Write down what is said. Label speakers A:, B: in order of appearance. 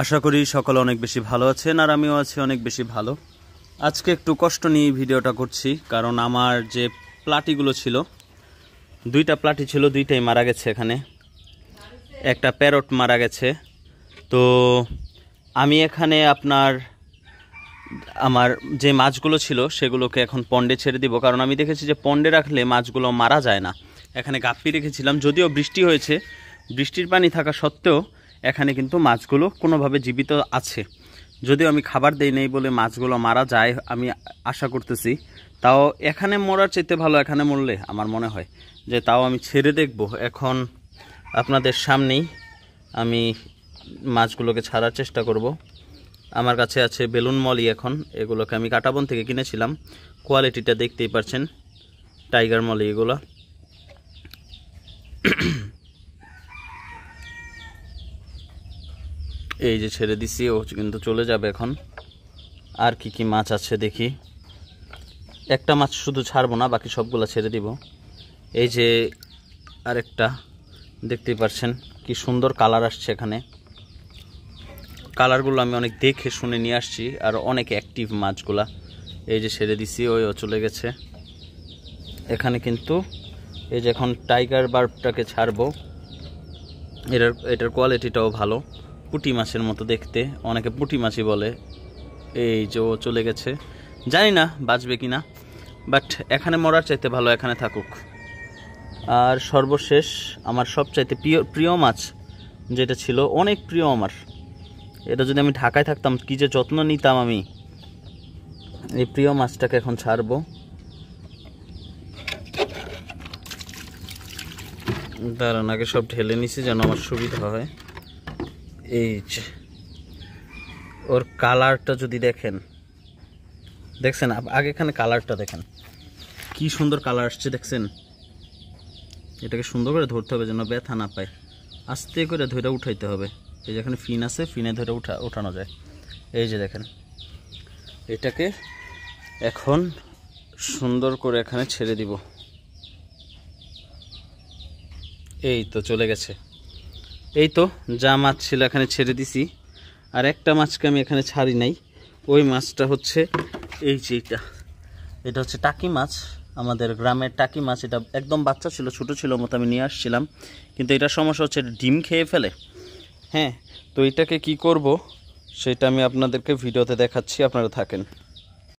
A: আশা করি সকলে অনেক বেশি ভালো আছেন আর আমিও আছি অনেক বেশি ভালো। আজকে একটু কষ্ট নিয়ে ভিডিওটা করছি, কারণ আমার যে প্লাটিগুলো ছিল, দুইটা প্লাটি ছিল, দুইটাই মারা গেছে। এখানে একটা প্যারট মারা গেছে। তো আমি এখানে আমার যে মাছগুলো ছিল সেগুলোকে এখন পন্ডে ছেড়ে দিব, কারণ আমি দেখেছি যে পন্ডে রাখলে মাছগুলো মারা যায় না। এখানে গাপ্পি রেখেছিলাম, যদিও বৃষ্টি হয়েছে, বৃষ্টির পানি থাকা সত্ত্বেও এখানে কিন্তু মাছগুলো কোনোভাবে জীবিত আছে। যদিও আমি খাবার দেই নেই বলে মাছগুলো মারা যায় আমি আশা করতেছি, তাও এখানে মরার চাইতে ভালো এখানে মরলে আমার মনে হয় যে তাও আমি ছেড়ে দেখব। এখন আপনাদের সামনেই আমি মাছগুলোকে ছাড়ার চেষ্টা করব। আমার কাছে আছে বেলুন মলি। এখন এগুলোকে আমি কাটাবন থেকে কিনেছিলাম, কোয়ালিটিটা দেখতেই পাচ্ছেন, টাইগার মলি এগুলো। এই যে ছেড়ে দিছি, ও কিন্তু চলে যাবে এখন। আর কি কি মাছ আছে দেখি, একটা মাছ শুধু ছাড়বো না, বাকি সবগুলো ছেড়ে দিব। এই যে আরেকটা দেখতেই পাচ্ছেন, কি সুন্দর কালার আসছে এখানে। কালারগুলো আমি অনেক দেখে শুনে নিয়ে আসছি, আর অনেক অ্যাক্টিভ মাছগুলা। এই যে ছেড়ে দিছি, ওইও চলে গেছে। এখানে কিন্তু এই যে এখন টাইগার বার্বটাকে ছাড়বো, এটার কোয়ালিটিটাও ভালো, পুঁটি মাছের মতো দেখতে, অনেকে পুঁটি মাছই বলে। এই যে ও চলে গেছে, জানি না বাঁচবে কিনা, বাট এখানে মরার চাইতে ভালো এখানে থাকুক। আর সর্বশেষ আমার সবচাইতে প্রিয় মাছ যেটা ছিল, অনেক প্রিয় আমার, এটা যদি আমি ঢাকায় থাকতাম কি যে যত্ন নিতাম আমি। এই প্রিয় মাছটাকে এখন ছাড়বো। দাঁড়ান, আগে সব ঢেলে নিছি যেন আমার সুবিধা হয়। এই যে ওর কালারটা যদি দেখছেন আগে, এখানে কালারটা দেখেন, কি সুন্দর কালার আসছে, দেখছেন? এটাকে সুন্দর করে ধরতে হবে যেন ব্যথা না পায়, আস্তে করে ধরে উঠাইতে হবে। এই যে এখানে ফিন আছে, ফিনে ধরে উঠানো যায়। এই যে দেখেন, এটাকে এখন সুন্দর করে এখানে ছেড়ে দিব। এই তো চলে গেছে। এই তো যা মাছ ছিল এখানে ছেড়ে দিছি। আর একটা মাছকে আমি এখানে ছাড়ি নাই, ওই মাছটা হচ্ছে এই যে এটা হচ্ছে টাকি মাছ, আমাদের গ্রামের টাকি মাছ। এটা একদম বাচ্চা ছিল, ছোটো ছিল মতো আমি নিয়ে আসছিলাম, কিন্তু এটার সমস্যা হচ্ছে ডিম খেয়ে ফেলে। হ্যাঁ, তো এটাকে কি করব সেটা আমি আপনাদেরকে ভিডিওতে দেখাচ্ছি, আপনারা থাকেন।